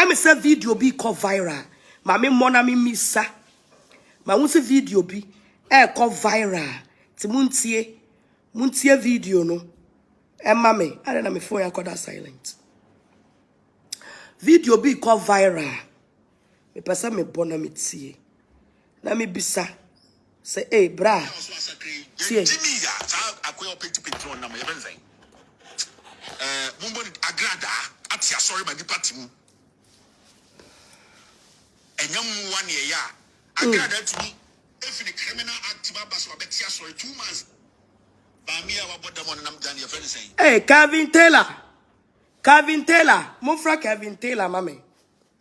I'm a video be called viral. Mami mona mi missa. Ma won't video be called viral. Ti muntie video no. Mame, I don't know my phone I call that silent. Video be called viral. Me pesa me bona me tie. Na me bisa. Say, hey, bra. Tie. Agradaa at your sorry by the party. And young one year, Agradaa to me, if the criminal act bas or bet sorry 2 months. By me, I bought them on them than your friend saying. Hey, Kalvin Taylor. Kalvin Taylor. Mufra Kalvin Taylor, mommy.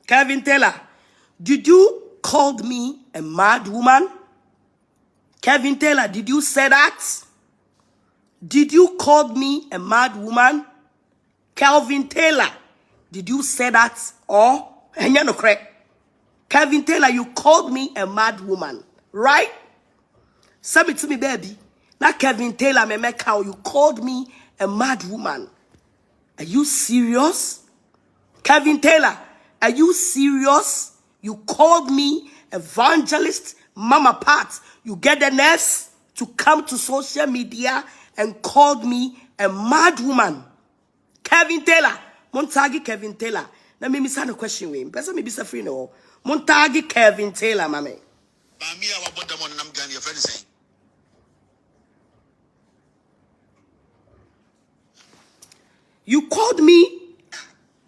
Kalvin Taylor. Did you call me a mad woman? Kalvin Taylor, did you say that? Did you call me a mad woman? Kalvin Taylor, did you say that? Or, and you're not correct. Kalvin Taylor, you called me a mad woman, right? Say it to me, baby. Now, Kalvin Taylor, you called me a mad woman. Are you serious? Kalvin Taylor, are you serious? You called me evangelist, mama Pat. You get the nerves to come to social media and called me a mad woman. Kalvin Taylor, Montagi Kalvin Taylor. Let me miss a question with him. Person me be free no. Montagi Kalvin Taylor, mame. You called me.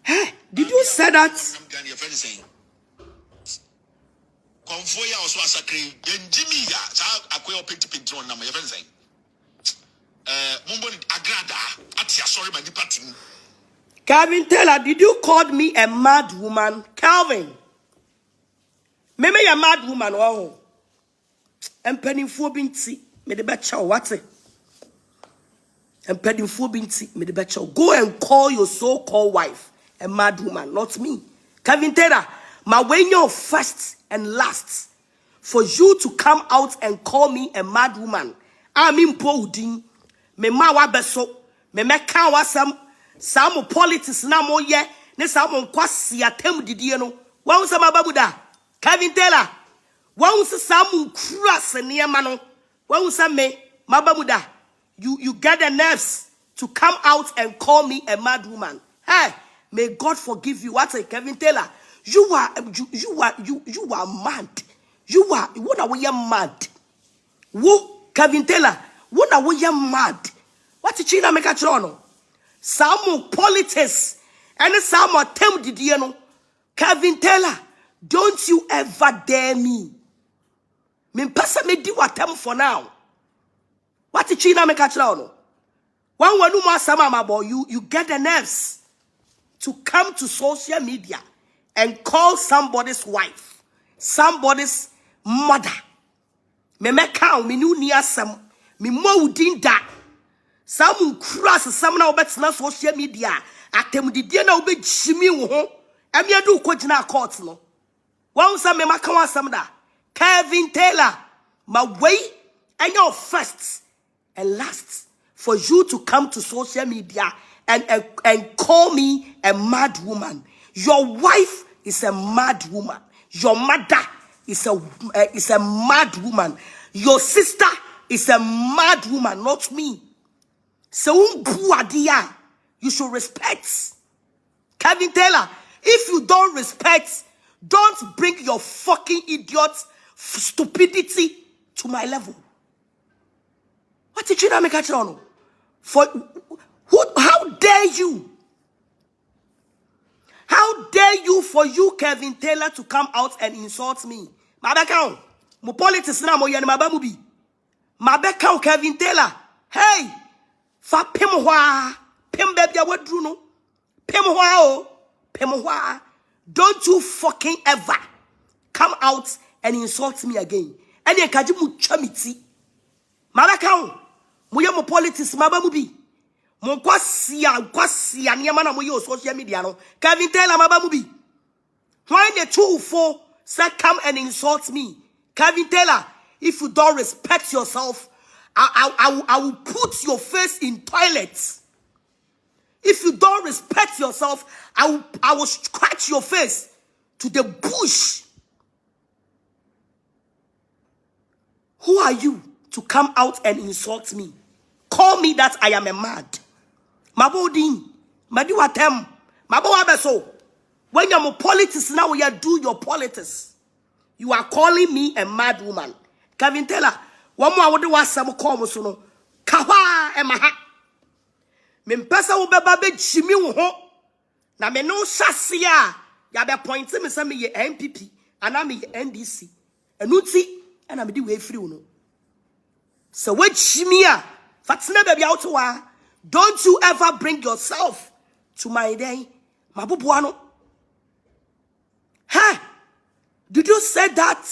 Hey, did you say that? Kalvin Taylor, did you call me a mad woman? Kalvin. Maybe a mad woman. Oh. I'm penning for binti. Me the betcha what? I'm penning for binti. Me the betcha. Go and call your so-called wife a mad woman, not me. Kalvin Taylor, my way your first and last for you to come out and call me a mad woman. I'm in Poding. Me ma wa beso. Me ka wa some politics na mo ye. Ne some kwasi atem didie no. Wa unsa mababuda. Kalvin Taylor. Wa unsa some cross niema no. Wa unsa me mababuda. You get the nerves to come out and call me a mad woman. Hey, may God forgive you. What a Kalvin Taylor. You are mad. What are we mad? Who Kalvin Taylor? What are we mad? What did China make a trono? Some politics and some attempt did you know? Kalvin Taylor, don't you ever dare me. Me pasa me do attempt for now. What did China make a trono? One more sama boy, you get the nerves to come to social media and call somebody's wife, somebody's mother. Me count me nu near some me mo din da. Some cross some na obet na social media. Atem didie na obe jimi wo ho. Em ye do kwagina court no. Wan some me maka wan some da. Kalvin Taylor, my way and your first and last for you to come to social media and call me a mad woman. Your wife is a mad woman. Your mother is a mad woman. Your sister is a mad woman, not me. So you should respect. Kalvin Taylor, if you don't respect, don't bring your fucking idiot stupidity to my level. What did you make a channel? For who? How dare you? How dare you for you, Kalvin Taylor, to come out and insult me? Mabekao, mo politics na mo yan mabamubi. Mabekao Kalvin Taylor. Hey, fa pimwa, pim baby wadru no. Pimwa o, pimwa. Don't you fucking ever come out and insult me again. And you kaji mu chamiti. Mabekao, mo yan mo politics mabamubi. Mon kwasia niema na mo yo social media no. Kalvin Taylor mabamubi. Why the 2-4 say come and insult me? Kalvin Taylor, if you don't respect yourself, I will put your face in toilets. If you don't respect yourself, I will scratch your face to the bush. Who are you to come out and insult me? Call me that I am a mad. Mabodin, Madiwatem, Mabawabeso. When you're a politics now, you do your politics. You are calling me a mad woman. Kalvin Taylor, one more would was some call so Kawa emaha. Mimpesa ubeba be chimi ho. Na me no shasia. Ya be pointing me say me ye MPP and I me ye NDC. Enuti and I me di way free no. So what chimia? Fatina baby out wa. Don't you ever bring yourself to my day. Mabubuano. Hey, did you say that?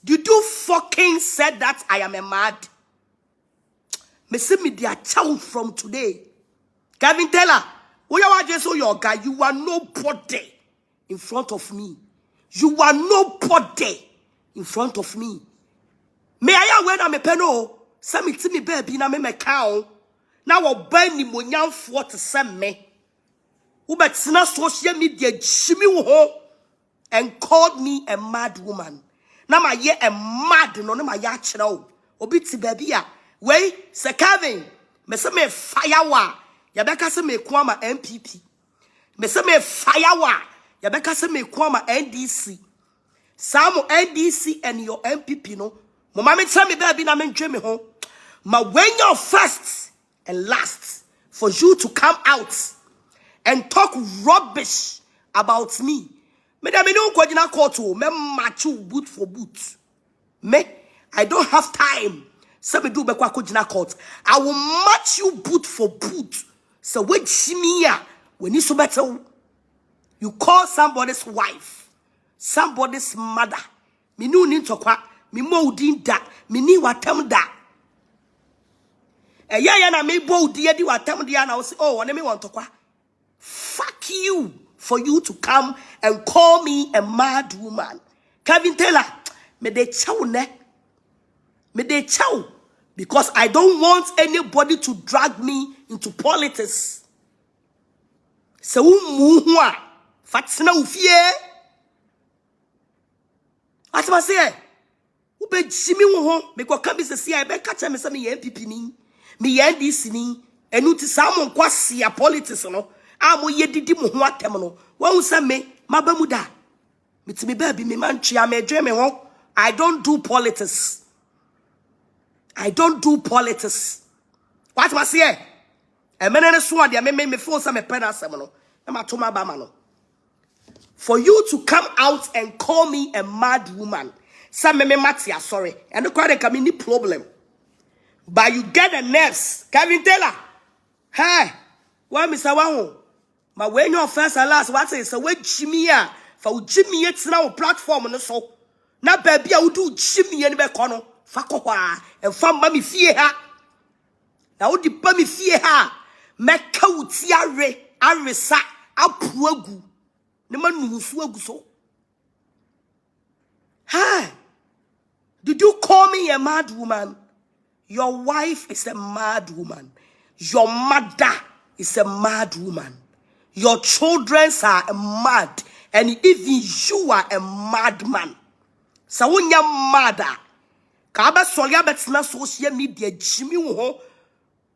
Did you fucking say that I am a mad? Me see me dia chow from today. Kalvin Taylor, your guy, you are nobody in front of me. You are nobody in front of me. Me I when I'm a peno, send me to me baby na me cow. Now I'll burn ni monyam for to send me. Ubetina social media jimmy ho and called me a mad woman. Now my ye a mad no my yachro. Obiti baby ya. Wait, Sir Kalvin, me se me fire wa. Yabeka se me kwama MPP. Me se me fire wa. Yabeka se me kwama NDC. Some NDC and your MPP no. Mama me tell me baby na me me home. Ma when you're first and last for you to come out and talk rubbish about me. Me da me no kwajina court o. Me machu boot for boot. Me, I don't have time. So me do bekwa kwajina court. I will match you boot for boot. So when chimia, when you so better, you call somebody's wife, somebody's mother. Me no need to kwa. Me mo udin da. Me ni watem da. Yeah, na me bo di watem da na say, oh, me want to kwa. Fuck you for you to come and call me a mad woman. Kalvin Taylor, me de chow ne. Me de chow. Because I don't want anybody to drag me into politics. So muhwa fatsina ufie. What am I say? Ube jimi wo me ko kan bi se sia be ka me se me ye MPP ni. Me ye NDC ni. Enu ti sa mo kwa sia politics no. Amo ye didi mo ho atem no. Won se me mabamu da. Me ti me ba bi me man twa me dwe me ho. I don't do politics. I don't do politics. What am I say? A man swan dia me phone some pen asem no. Na ma to ma ba ma no. For you to come out and call me a mad woman. Some me matia sorry. And the quite come any problem. But you get the nerves. Kalvin Taylor. Hey, why Mr. Waho? Ma when your first and last what say so we Jimmy for Jimmy it's now platform no so. Na baby I will do Jimmy and be kono. Fakwa and fam mami fie ha. Na wo di pa mi fie ha. Meka wuti aresa apuagu. Ne manu su agu so. Ha. Did you call me a mad woman? Your wife is a mad woman. Your mother is a mad woman. Your children are mad. And even you are a madman. So when you're mad, Kaba soya betina social media Jimmy wo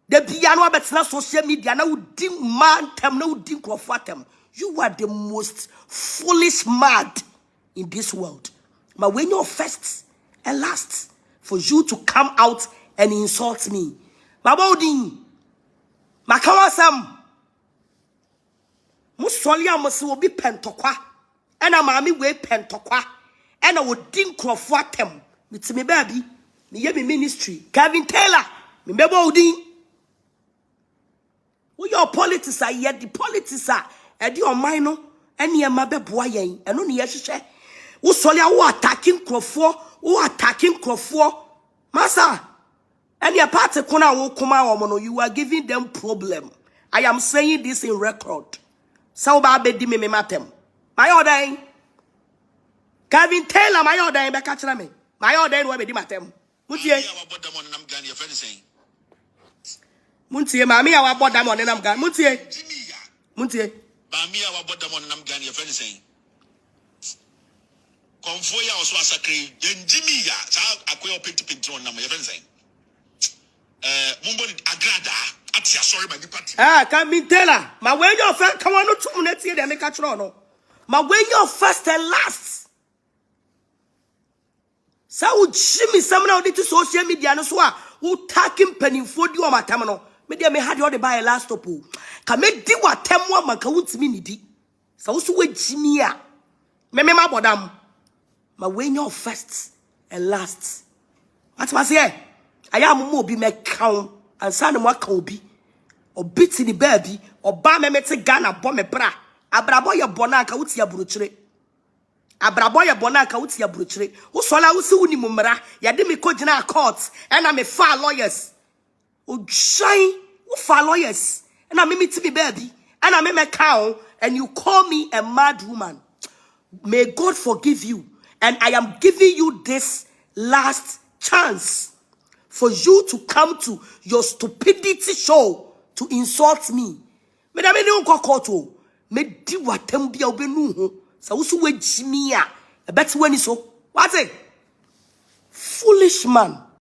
the piano betina social media na udin man tem na udin krofatem. You are the most foolish mad in this world. But when you're first and last for you to come out and insult me. Mabodin Makawasam Musolia must will be pentokwa and a mammy way pentokwa and I would think krofatem. It's me baby, me ye me ministry. Kalvin Taylor, me bebo udin. What your politics are yet the politics are at your minor and ye mabe boyen and only yes. Who solia who attacking Crawford, who attacking Crawford, Massa. And your party kona will come out, you are giving them problem. I am saying this in record. So baby di me matem. My order. Kalvin Taylor, my order, be catch me. My order, we be di matem. Mutie. Muntie, mami, I bought them on them gun. Muntie, Jimmy ya. Muntie. Bamia wa bought them on them gun, your friend saying. Confoya or Swasakri, Jimmy ya. So I quit picture on number, your friend saying. Mumbo Agradaa. Sorry, my party. Kalvin Taylor. My way your first, come on, no 2 minutes here, they make a trono. My way your first and last. So would Jimmy somehow did to social media no so who taking penny for you on my terminal. Media may had you to buy a last topu. Can make do what temwa makawut minidi. So also with Jimmy ya. Me my bodam. My way your first and last. What was here? I am more be me count and son what can be. Or beat in the baby, or ba me mete Ghana bomb me bra. Abraboya bonaka uti ya brutre. Abraboya bonaka uti ya brutre. Usola usi uni mumra. Yade me kojina court. And I'm a far lawyers. O shine far lawyers. And I'm me to be baby. And I'm a cow. And you call me a mad woman. May God forgive you. And I am giving you this last chance for you to come to your stupidity show to insult me. Me da me ne unko koto. Me di watem bia obenu ho. Sa wusu we Jimmy a. E beti wani so. What it? Foolish man.